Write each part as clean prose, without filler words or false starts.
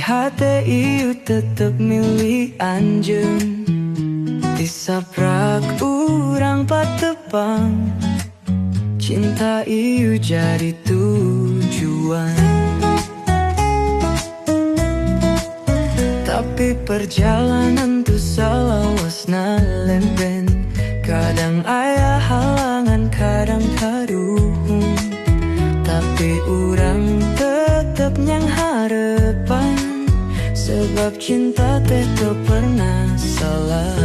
hati ieu tetep milih anjeun. Disaprak urang patepang, cinta ieu jadi tujuan. Tapi perjalanan tu salawasna lemben, kadang aya halangan, kadang karuhung. Tapi urang tetep nyang harapan, sebab cinta teh teu pernah salah.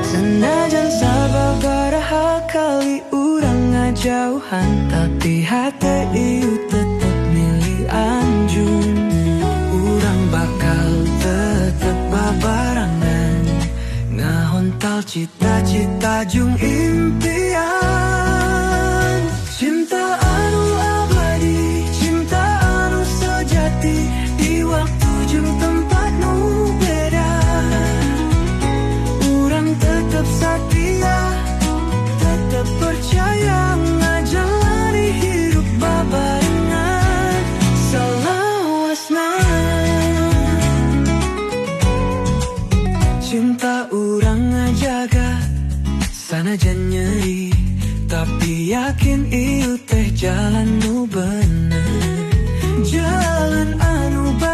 Senajan sababaraha kali urang ngajauhan, tapi hati ieu tetep milih anjeun. Urang bakal tetep babarangan, ngahontal cita-cita jeung impian. Cinta anu abadi, cinta anu sejati, di waktu jeung tempat nu beda. Urang tetep satia, tetep percaya, ngajalani hirup babarengan salawasna. Cinta urang ngajaga, sanajan nyeri, tapi yakin ieu teh jalan nu bener, jalan anu baik.